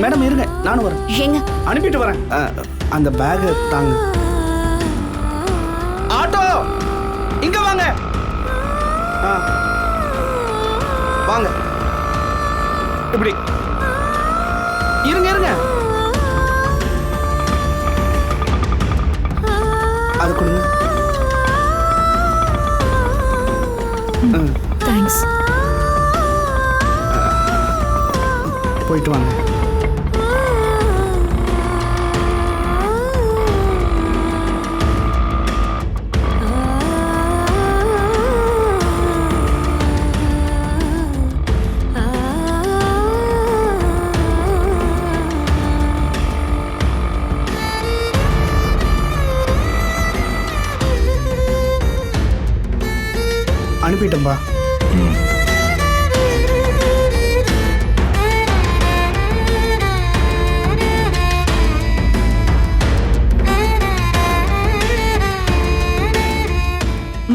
Madam இருங்க, நானும் வரேன். ஏங்க அனுப்பிட்டு வரேன். அந்த பேக் தாங்க. ஆட்டோ இங்க வாங்க. வாங்க. இப்படி இருங்க இருங்க. அது கொடுங்க. தேங்க்ஸ். போயிட்டு வாங்க. அனுப்பிட்டேன்பா.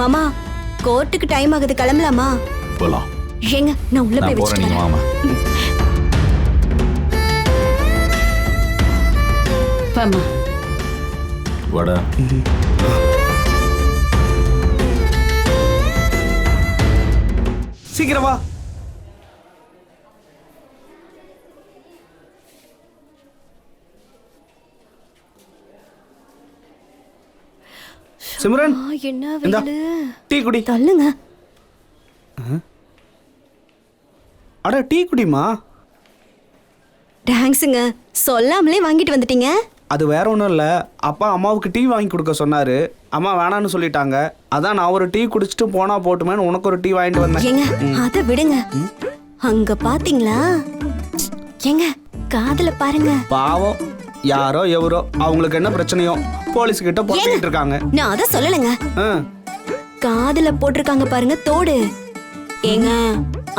மாமா கோர்ட்டுக்கு டைம் ஆகுது, கிளம்பலாமா? போலாம். ஏங்க நான் உள்ள போய் போறேன், வச்சிட்டு நீங்க வரேன். வாமா. வாமா. வடை. சீக்கிரம் வா. சிம்ரன் என்ன இந்தா, வெயிலு. டீ குடி. தள்ளுங்க. அட டீ குடிமா. தேங்க்ஸுங்க, சொல்லாமலே வாங்கிட்டு வந்துட்டீங்க. அது வேற ஒன்றும் இல்லை, அப்பா அம்மாவுக்கு டீ வாங்கி கொடுக்க சொன்னாரு. அம்மா வேணான்னு சொல்லிட்டாங்க. அதான் நான் ஒரு டீ குடிச்சிட்டு போனா போட்டுமேன்னு உனக்கு ஒரு டீ வாங்கிட்டு வந்தேன். ஏங்க அத விடுங்க. அங்க பாத்தீங்களா? ஏங்க காதுல பாருங்க. பாவம், யாரோ எவரோ அவங்களுக்கு என்ன பிரச்சனையோ போலீஸ் கிட்ட போட்டுக்கிட்டு இருக்காங்க. நான் அத சொல்லலைங்க. காதுல போட்டிருக்காங்க பாருங்க தோடு. ஏங்க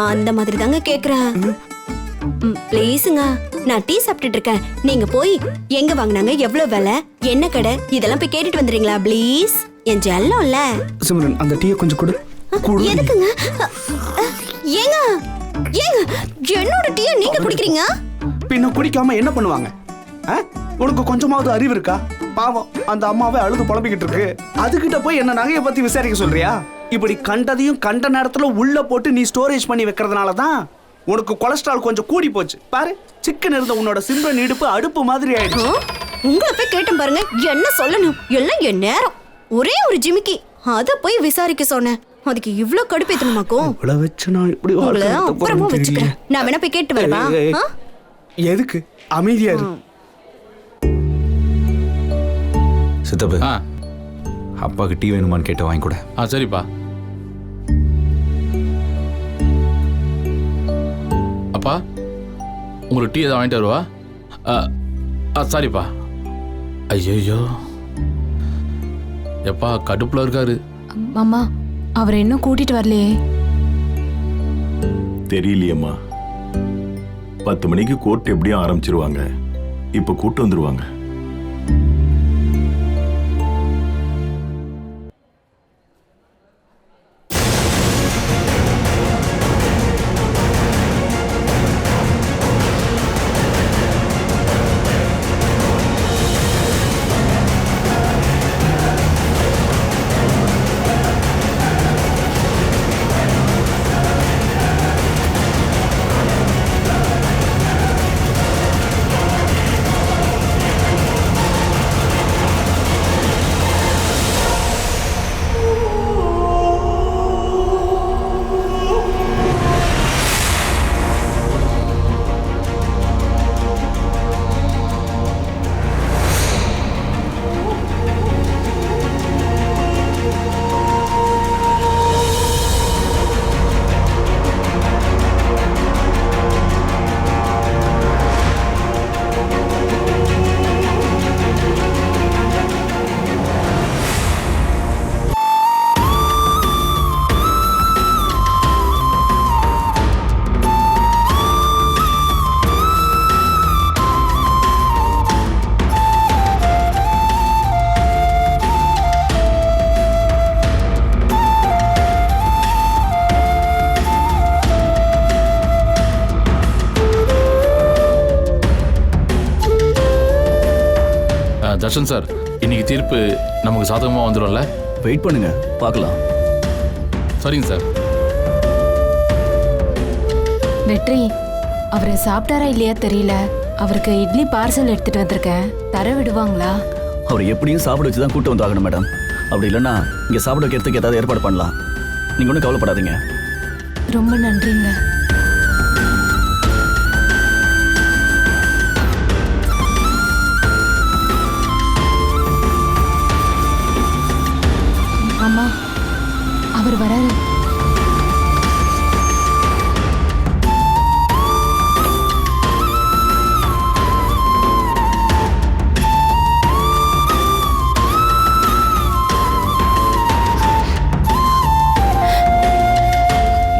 அந்த மாதிரி தாங்க கேக்குறேன். ப்ளீஸுங்க, நான் டீ சாப்பிட்டுட்டு இருக்கேன். நீங்க போய் எங்க வாங்குனாங்க, எவ்வளவு விலை, என்ன கடை, இதெல்லாம் போய் கேட்டுட்டு வந்துறீங்களா ப்ளீஸ்? என் ஜெல்லம்ல. சிம்ரன் அந்த டீயை கொஞ்சம் கொடு. எதுக்குங்க? ஏங்க ஏங்க என்னோட டீயை நீங்க குடிக்கிறீங்க? பின்ன குடிக்காம என்ன பண்ணுவாங்க? உனக்கு கொஞ்சமாவது அறிவு இருக்கா? பாவம், அந்த அம்மாவே அழுது புலம்பிக்கிட்டு இருக்கு. அதுகிட்ட போய் என்ன நகையை பத்தி விசாரிக்க சொல்றியா? இப்படி கண்டதையும் கண்ட நேரத்துல உள்ள போட்டு நீ ஸ்டோரேஜ் பண்ணி வைக்கிறதுனால தான் உனக்கு கொலஸ்ட்ரால் கொஞ்சம் கூடி போச்சு. பாரு, சிக்கன் இருந்த உன்னோட சிம்ரன் இடுப்பு அடுப்பு மாதிரி ஆயிடுச்சு. உங்களை போய் கேட்டேன் பாருங்க, என்ன சொல்லணும், எல்லாம் என் நேரம். ஒரே ஒரு ஜிமிக்கி, அத போய் விசாரிக்க சொன்னேன். அதுக்கு இவ்ளோ கடுப்பேத்தணுமாக்கும்? இவ்வளவு வச்சு நான் இப்படி உங்களை அப்புறமா வச்சுக்கிறேன். நான் வேணா போய் கேட்டு வரவா? எதுக்கு அமைதியா இரு. சித்தப்பு, அப்பாவுக்கு டீ வேணுமான்னு கேட்டு வாங்கி கூட. சரிப்பா. அப்பா உங்களுக்கு டீ எதாவது வாங்கிட்டு வருவா? சரிப்பா. ஐயோ எப்பா கடுப்புல இருக்காரு. அம்மா அவரை இன்னும் கூட்டிட்டு வரலையே. தெரியலையம்மா. 10 மணிக்கு கோர்ட் எப்படியும் ஆரம்பிச்சிருவாங்க. இப்ப கூட்டு வந்துருவாங்க. தர்ஷன் சார், இன்னைக்கு தீர்ப்பு நமக்கு சாதகமாக வந்துடும்ல? வெயிட் பண்ணுங்க, பார்க்கலாம். சரிங்க சார். வெற்றி, அவரு சாப்பிட்டாரா இல்லையா தெரியல. அவருக்கு இட்லி பார்சல் எடுத்துட்டு வந்திருக்கேன், தர விடுவாங்களா? அவர் எப்படியும் சாப்பிட வச்சு தான் கூட்டு வந்தாகணும் மேடம். அப்படி இல்லைன்னா இங்கே சாப்பிட வைக்கிறதுக்கு ஏதாவது ஏற்பாடு பண்ணலாம். நீங்கள் ஒன்றும் கவலைப்படாதீங்க. ரொம்ப நன்றிங்க. அம்மா, அவர் வராரு.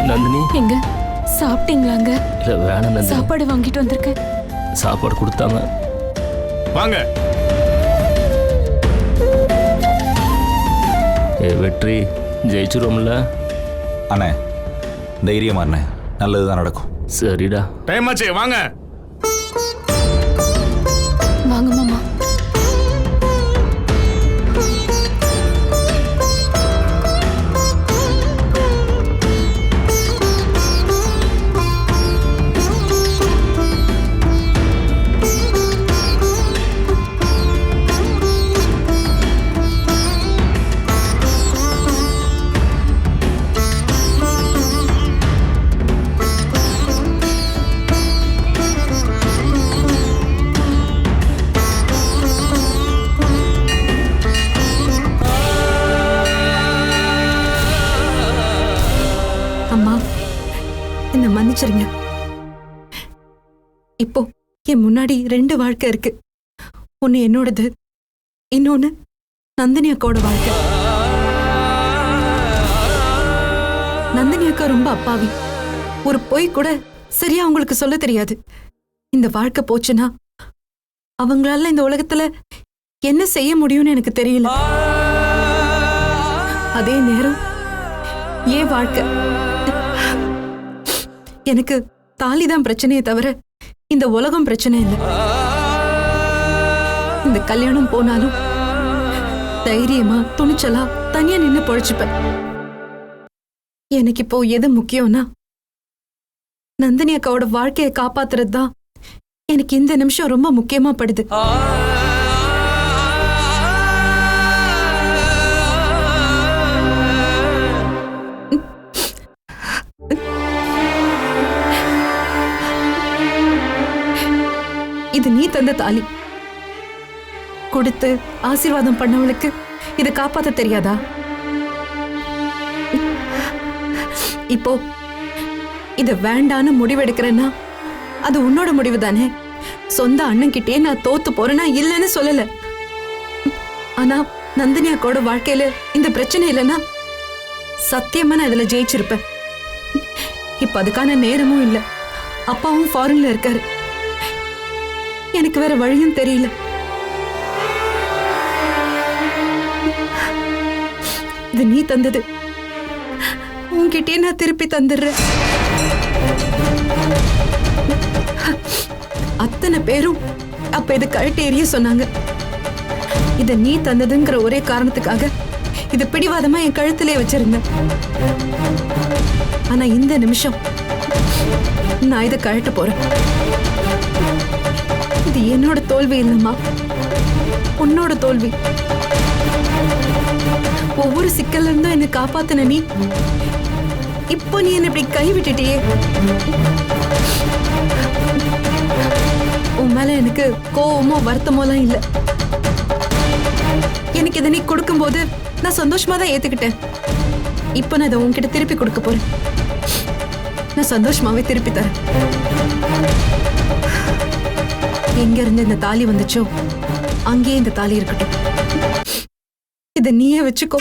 நந்தினி, எங்க சாப்பிட்டீங்களாங்க? இல்ல வேணாம் நந்தினி. சாப்பாடு வாங்கிட்டு வந்திருக்கேன். சாப்பாடு கொடுத்தாங்க. வாங்க. வெற்றி, ஜெயிச்சிருவோம்ல? அண்ணே தைரியமா அண்ணே, நல்லதுதான் நடக்கும். சரிடா. டைம் ஆச்சு, வாங்க. வாங்க மாமா. அம்மா, என்ன மன்னிச்சிருங்க. இப்போ என் முன்னாடி 2 வாழ்க்கை இருக்கு. ஒன்னு என்னோடது, இன்னொன்னு நந்தினி அக்காவோட வாழ்க்கை. நந்தினி அக்கா ரொம்ப அப்பாவி. ஒரு பொய் கூட சரியா அவங்களுக்கு சொல்ல தெரியாது. இந்த வாழ்க்கை போச்சுன்னா அவங்களால இந்த உலகத்துல என்ன செய்ய முடியும்னு எனக்கு தெரியல. அதே நேரம் ஏன் வாழ்க்கை, எனக்கு தாலிதான் பிரச்சனையே தவிர இந்த உலகம் பிரச்சனை இல்லை. இந்த கல்யாணம் போனாலும் தைரியமா துணிச்சலா தனியா நின்னு பொழைச்சுப்பேன். எனக்கு இப்போ எது முக்கியம்னா நந்தினி அக்காவோட வாழ்க்கையை காப்பாத்துறது தான் எனக்கு இந்த நிமிஷம் ரொம்ப முக்கியமா படுது. இது நீ தந்த தாலி. கொடுத்து ஆசீர்வாதம் பண்ணவளுக்கு இதை காப்பாத்த தெரியாதா? இப்போ இத வேண்டான்னு முடிவெடுக்கிறேன்னா அது உன்னோட முடிவு தானே. சொந்த அண்ணன் கிட்டே நான் தோத்து போறேன்னா இல்லைன்னு சொல்லல. ஆனா நந்தினி அக்காவோட வாழ்க்கையில இந்த பிரச்சனை இல்லைன்னா சத்தியமா நான் இதுல ஜெயிச்சிருப்பேன். இப்ப அதுக்கான நேரமும் இல்லை. அப்பாவும் ஃபாரின்ல இருக்காரு. எனக்கு வேற வழியும் தெரியல. இது நீ தந்தது, உன்கிட்டே நான் திருப்பி தந்துடுறேன். அத்தனை பேரும் அப்ப இது கழட்டி எறிய சொன்னாங்க. இத நீ தந்ததுங்கிற ஒரே காரணத்துக்காக இது பிடிவாதமா என் கழுத்திலே வச்சிருந்தேன். ஆனா இந்த நிமிஷம் நான் இதை கழட்ட போறேன். இது என்னோட தோல்வி இல்லம்மா, உன்னோட தோல்வி. ஒவ்வொரு சிக்கல்ல இருந்தும் என்னை காப்பாத்தின நீ இப்போ நீ என்ன இப்படி கைவிட்டுட்டியே. உன் மேல எனக்கு கோவமோ வருத்தமோலாம் இல்ல. எனக்கு இதை நீ கொடுக்கும் போது நான் சந்தோஷமா தான் ஏத்துக்கிட்டேன். இப்போ நான் இதை உன்கிட்ட திருப்பி கொடுக்க போறேன். நான் சந்தோஷமாவே திருப்பி தரேன். எங்க இருந்து இந்த தாலி வந்துச்சோ அங்கேயே இந்த தாலி இருக்கட்டும். இதை நீயே வச்சுக்கோ.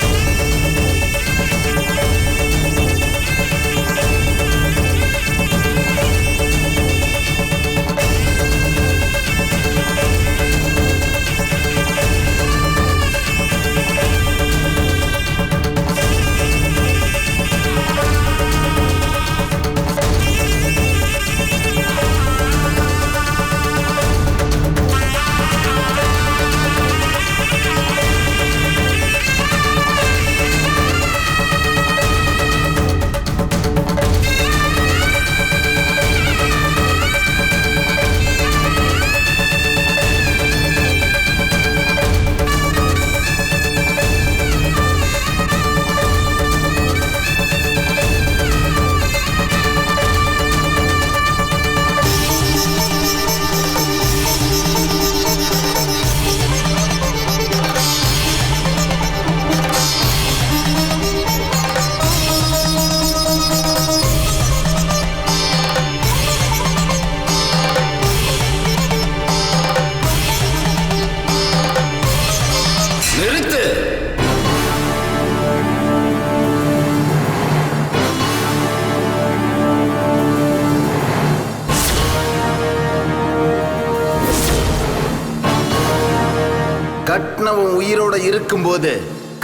உயிரோட இருக்கும்போது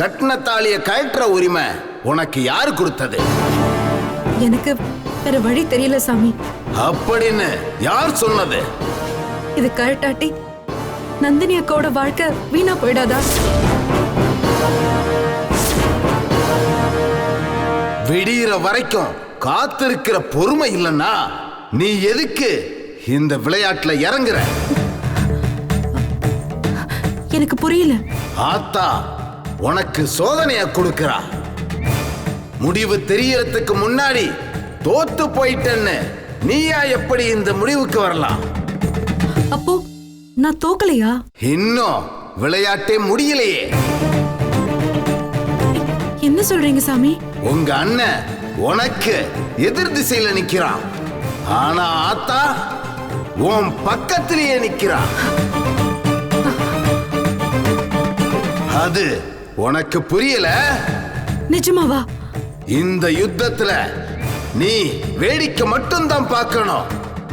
கட்டின தாலிய கழற்ற உரிமை உனக்கு யாரு கொடுத்தது? எனக்கு வேற வழி தெரியல சாமி. அப்படின்னு யார் சொன்னது? இது கழட்டாட்டி நந்தினி அக்காவோட வாழ்க்கை வீணா போயிடாதா? விடிகிற வரைக்கும் காத்திருக்கிற பொறுமை இல்லைன்னா நீ எதுக்கு இந்த விளையாட்டுல இறங்குற? எனக்கு புரியல. ஆத்தா உனக்கு சோதனைய கொடுக்கிறா. முடிவு தெரியறதுக்கு முன்னாடி தோத்து போயிட்டேன்னு நீயா எப்படி இந்த முடிவுக்கு வரலாம்? அப்போ நான் தோக்கலையா? இன்னும் விளையாட்டே முடியலையே. என்ன சொல்றீங்க சாமி? உங்க அண்ணன் உனக்கு எதிர் திசையில நிக்கிறான். ஆனா ஆத்தா உன் பக்கத்திலேயே நிக்கிறான். அது உனக்கு புரியல? நிஜமாவா? இந்த யுத்தத்துல நீ வேடிக்கை மட்டும்தான் பார்க்கணும்,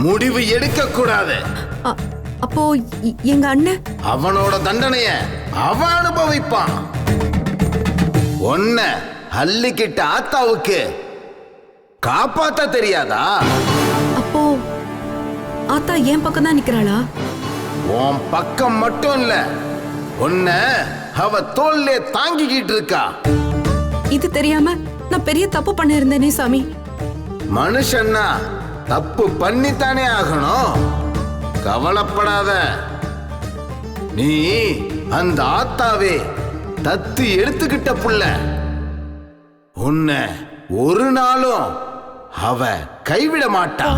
முடிவு எடுக்க கூடாது. அப்போ எங்க அண்ணன் அவனோட தண்டனைய அவன் அனுபவிப்பான். ஒன்ன அள்ளிக்கிட்ட ஆத்தாவுக்கு காப்பாத்த தெரியாதா? அப்போ ஆத்தா என் பக்கம் தான் நிக்கிறாளா? உன் பக்கம் மட்டும் இல்ல, உன்ன அவ தோல்லே தாங்கிக்கிட்டு இருக்கா. இது தெரியாம நான் பெரிய தப்பு பண்ண இருந்தேனே சாமி. மனுஷன்னா தப்பு பண்ணித்தானே ஆகணும். கவலைப்படாத. நீ அந்த ஆத்தாவே தத்து எடுத்துக்கிட்ட புள்ள. உன்னை ஒரு நாளும் அவ கைவிட மாட்டா.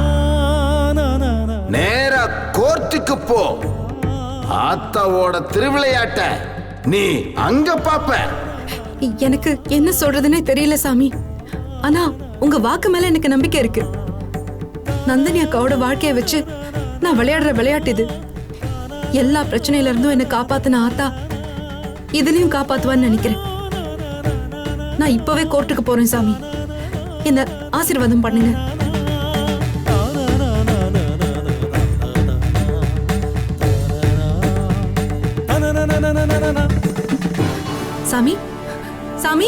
நேரா கோர்ட்டுக்கு போ. ஆத்தாவோட திருவிளையாட்ட நீ அங்க பாப்ப. எனக்கு என்ன சொல்றதுன்னே தெரியல சாமி. ஆனா உங்க வாக்கு மேல எனக்கு நம்பிக்கை இருக்கு. நந்தினி அக்காவோட வாழ்க்கைய வச்சு நான் விளையாடுற விளையாட்டு இது. எல்லா பிரச்சனையில இருந்தும் என்ன காப்பாத்தின ஆத்தா இதுலயும் காப்பாத்துவான்னு நினைக்கிறேன். நான் இப்பவே கோர்ட்டுக்கு போறேன் சாமி. என்ன ஆசீர்வாதம் பண்ணுங்க. சாமி, சாமி,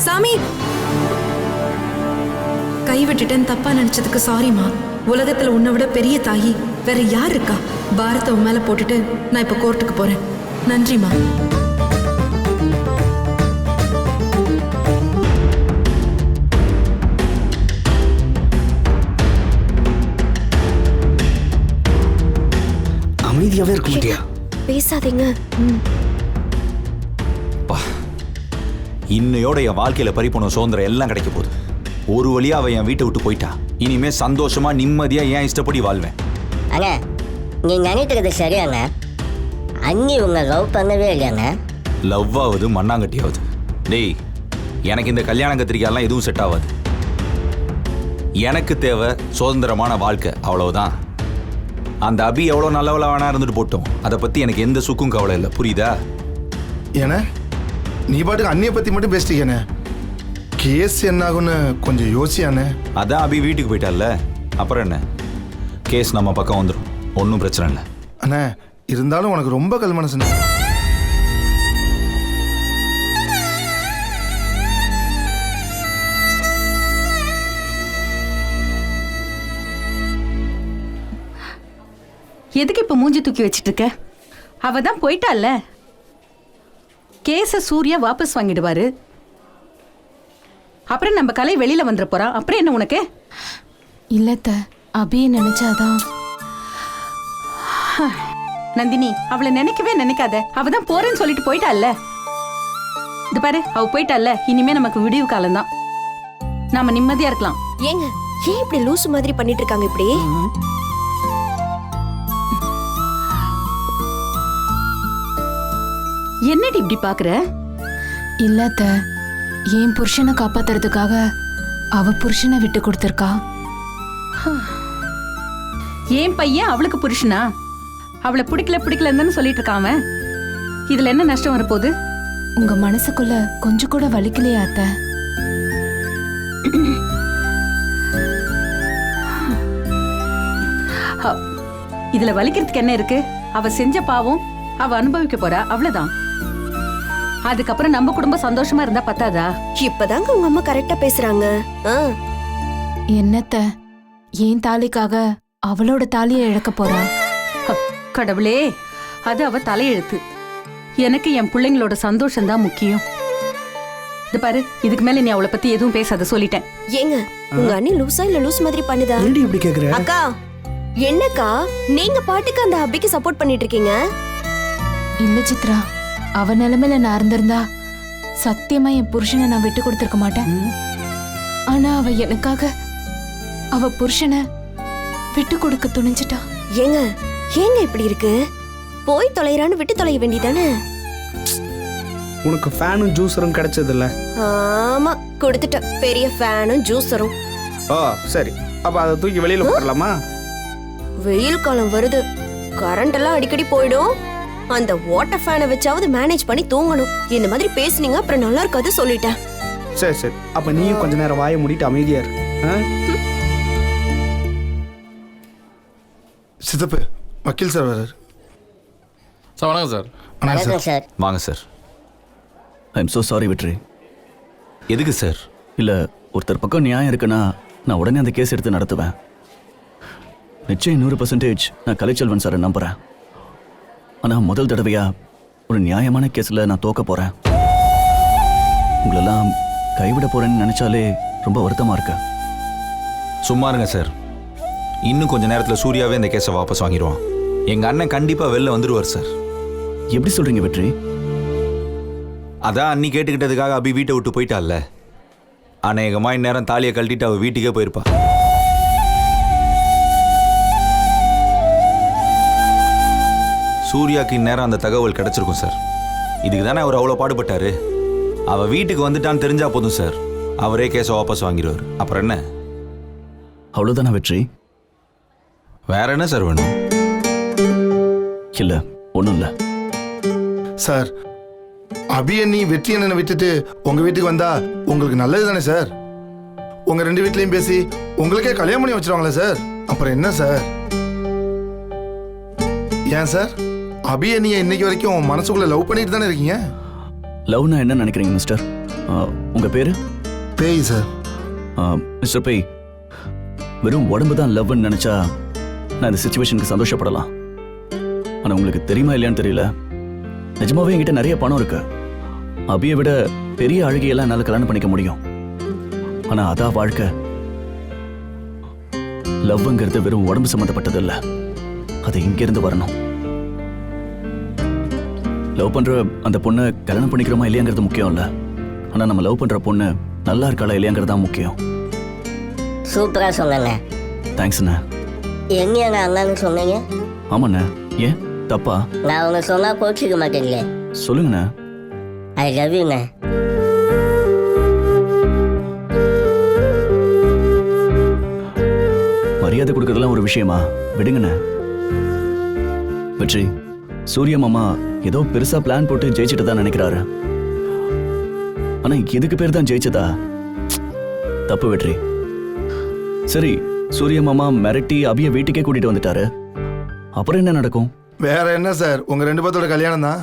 சாமி. கை விட்டுட்டேன்னு தப்பா நினைச்சதுக்கு சாரிமா. உலகத்துல உன்னை விட பெரிய தாயி வேற யார் இருக்கா? பாரத்தை உன் மேல போட்டுட்டு நான் இப்ப கோர்ட்டுக்கு போறேன். நன்றிமா. அமைதியாவே இருக்க முடியா? பேசாதீங்க. இன்னையோட என் வாழ்க்கையில பறிப்போன சுதந்திரம் எல்லாம் கிடைக்க போகுது. ஒரு வழியா அவ என் வீட்டை விட்டு போயிட்டா. இனிமே சந்தோஷமா நிம்மதியா ஏன் இஷ்டப்படி வாழ்வேன். அண்ணா, நீ நினைக்கிறது சரியாங்க. அண்ணி உங்க லவ் பண்ணவே இல்லையாங்க? லவ் ஆகுது மண்ணாங்கட்டியாவது. டேய், எனக்கு இந்த கல்யாண கத்திரிக்காயெல்லாம் எதுவும் செட் ஆகாது. எனக்கு தேவை சுதந்திரமான வாழ்க்கை, அவ்வளவுதான். அந்த அபி எவ்வளோ நல்லவளா வேணா இருந்துட்டு போட்டோம். அதை பத்தி எனக்கு எந்த சுக்கும் கவலை இல்லை, புரியுதா? ஏன்னா நீ பாட்டுக்கு அண்ணியை பத்தி மட்டும் பேசிட்டீங்கண்ணே. கேஸ் என்ன ஆகுன்னு கொஞ்சம் யோசியானே. அதான் அபி வீட்டுக்கு போயிட்டால, அப்புறம் என்ன, கேஸ் நம்ம பக்கம் வந்துடும், ஒன்றும் பிரச்சனை இல்லை. அண்ணா இருந்தாலும் உனக்கு ரொம்ப கல் மனசுண்ணே. எதுக்கு இப்ப மூஞ்சி தூக்கி வச்சிட்டு இருக்க? அவ தான் போயிட்டால. கேஸ சூர்யா வாபஸ் வாங்கிடுவாரு. அப்புறம் நம்ம கலை வெளியில வந்துட போறா. அப்புறம் என்ன உனக்கு? இல்லத்த, அபியை நினைச்சாதான். நந்தினி, அவளை நினைக்கவே நினைக்காத. அவ தான் போறேன்னு சொல்லிட்டு போயிட்டால. இது பாரு, அவ போயிட்டால. இனிமே நமக்கு விடிவு காலம்தான். நாம நிம்மதியா இருக்கலாம். ஏங்க ஏன் இப்படி லூசு மாதிரி பண்ணிட்டு இருக்காங்க இப்படி? என்னடி இப்படி பாக்குற? இல்லத்த, என் புருஷனை காப்பாத்துறதுக்காக அவ புருஷனை விட்டு கொடுத்திருக்கா. ஏன் பையன் அவளுக்கு புருஷனா? அவளை பிடிக்கலன்னு சொல்லிட்டு இருக்காம. இதுல என்ன நஷ்டம் வரப்போகுது? உங்க மனசுக்குள்ள கொஞ்சம் கூட வலிக்கலையா அத்த? இதுல வலிக்கிறதுக்கு என்ன இருக்கு? அவ செஞ்ச பாவம் அவ அனுபவிக்க போறா, அவ்வளவுதான். அதுக்கப்புறம் நம்ம குடும்பம் சந்தோஷமா இருந்தா பத்தாதா? இப்பதாங்க உங்க அம்மா கரெக்டா பேசுறாங்க. ஆ, என்னத்த ஏன் தாலிக்காக அவளோட தாலியை இழக்க போறா? கடவுளே, அது அவ தலையெழுத்து. எனக்கு என் பிள்ளைங்களோட சந்தோஷம் தான் முக்கியம். இது பாரு, இதுக்கு மேல நீ அவளை பத்தி எதுவும் பேசாத, சொல்லிட்டேன். ஏங்க உங்க அண்ணி லூசா இல்ல லூஸ் மாதிரி பண்ணுதா? ஏன்டி இப்படி கேக்குற? அக்கா என்னக்கா நீங்க பாட்டுக்கு அந்த அபிக்கு சப்போர்ட் பண்ணிட்டு இருக்கீங்க? இல்ல சித்ரா, அவ நிலைமையில நான் இருந்திருந்தா சத்தியமா என் புருஷனை நான் விட்டு கொடுத்திருக்க மாட்டேன். ஆனா அவ எனக்காக அவ புருஷனை விட்டு கொடுக்க துணிஞ்சிட்டா. ஏங்க ஏங்க இப்படி இருக்கு? போய் தொலைறான்னு விட்டு தொலைய வேண்டியதானே? உனக்கு ஃபேனும் ஜூஸரும் கிடைச்சது இல்ல? ஆமா, கொடுத்துட்ட பெரிய ஃபேனும் ஜூஸரும். ஓ சரி, அப்ப அதை தூக்கி வெளியில போடலாமா? வெயில் காலம் வருது, கரண்ட் எல்லாம் அடிக்கடி போயிடும். அந்த வாட்டர் ஃபேனை வச்சாவது மேனேஜ் பண்ணி தூங்கணும். இந்த மாதிரி பேசுனீங்க அப்புறம் நல்லா இருக்காது, சொல்லிட்டேன். சரி சரி, அப்ப நீயும் கொஞ்ச நேரம் வாயை மூடிட்டு அமைதியா இரு. சித்தப்பு, வக்கீல் சார் வர்றாரு. சார் வணக்கம் சார். வணக்கம் சார். வாங்க sir. I am so sorry வெற்றி. எதுக்கு சார்? இல்லை, ஒருத்தர் பக்கம் நியாயம் இருக்குன்னா நான் உடனே அந்த கேஸ் எடுத்து நடத்துவேன். நிச்சயம் 100% நான் கலைச்செல்வன் சாரை நம்புகிறேன். ஆனால் முதல் தடவையாக ஒரு நியாயமான கேஸில் நான் தோக்க போகிறேன். உங்களெல்லாம் கைவிட போகிறேன்னு நினச்சாலே ரொம்ப வருத்தமாக இருக்கு. சும்மா இருங்க சார். இன்னும் கொஞ்ச நேரத்தில் சூர்யாவே இந்த கேஸை வாபஸ் வாங்கிடுவான். எங்கள் அண்ணன் கண்டிப்பாக வெளில வந்துடுவார் சார். எப்படி சொல்கிறீங்க வெற்றி? அதான் அன்னி கேட்டுக்கிட்டதுக்காக அபி வீட்டை விட்டு போயிட்டால. அநேகமாக இந்நேரம் தாலியை கழட்டிட்டு அவள் வீட்டுக்கே போயிருப்பா. சூர்யாவுக்கு இந்நேரம் அந்த தகவல் கிடைச்சிருக்கும் சார். இதுக்கு தானே அவர் அவ்வளோ பாடுபட்டாரு. அவள் வீட்டுக்கு வந்துட்டான்னு தெரிஞ்சா போதும் சார், அவரே கேஸை வாபஸ் வாங்கிடுவார். அப்புறம் என்ன? அவ்வளோதானே வெற்றி? வேற என்ன சார் வேணும்? இல்லை, ஒன்றும் இல்லை சார். அபி அண்ணி வெற்றி அண்ணனை விட்டுட்டு உங்க வீட்டுக்கு வந்தா உங்களுக்கு நல்லது தானே சார்? உங்க 2 வீட்லயும் பேசி உங்களுக்கே கல்யாணம் பண்ணி வச்சிருவாங்களா சார்? அப்புறம் என்ன சார்? ஏன் சார், அபி அண்ணியை இன்னைக்கு வரைக்கும் மனசுக்குள்ள லவ் பண்ணிட்டு தானே இருக்கீங்க? லவ்னா என்ன நினைக்கிறீங்க மிஸ்டர்? உங்கள் பேர்? பேய் சார். மிஸ்டர் பேய், வெறும் உடம்பு தான் லவ்னு நினச்சா நான் இந்த சுச்சுவேஷனுக்கு சந்தோஷப்படலாம். ஆனால் உங்களுக்கு தெரியுமா இல்லையான்னு தெரியல, நிஜமாவே என்கிட்ட நிறைய பணம் இருக்கு. அபியை விட பெரிய அழகியெல்லாம் என்னால் கல்யாணம் பண்ணிக்க முடியும். ஆனால் அதான் வாழ்க்கை. லவ்ங்கிறது வெறும் உடம்பு சம்மந்தப்பட்டது இல்லை, அது இங்கிருந்து வரணும். லவ் பண்ற அந்த பொண்ணை கல்யாணம் பண்ணிக்கிறோமா இல்லையாங்கிறது முக்கியம் இல்லை, ஆனால் நம்ம லவ் பண்ற பொண்ணு நல்லா இருக்காளா இல்லையாங்கிறது தான் முக்கியம். சூப்பரா சொன்னேங்க. தேங்க்ஸ்ண்ணே. எங்கேங்க அண்ணான்னு சொன்னீங்க? ஆமாண்ணே. ஏன் தப்பா? நான் அவங்க சொன்னா கோச்சிக்க மாட்டேங்களே. சொல்லுங்கண்ணே. ஐ லவ் யூங்க. மரியாதை கொடுக்கறதுலாம் ஒரு விஷயமா? விடுங்கண்ணே. வெற்றி, சூர்யா மாமா ஏதோ பெருசா பிளான் போட்டு ஜெயிச்சுட்டு தான் நினைக்கிறாரு. ஆனா இதுக்கு பேர் தான் ஜெயிச்சதா? தப்பு வெற்றி. சரி, சூர்யா மாமா மிரட்டி அபிய வீட்டுக்கே கூட்டிட்டு வந்துட்டாரு, அப்புறம் என்ன நடக்கும்? வேற என்ன சார், உங்க 2 பேர்த்தோட கல்யாணம் தான்.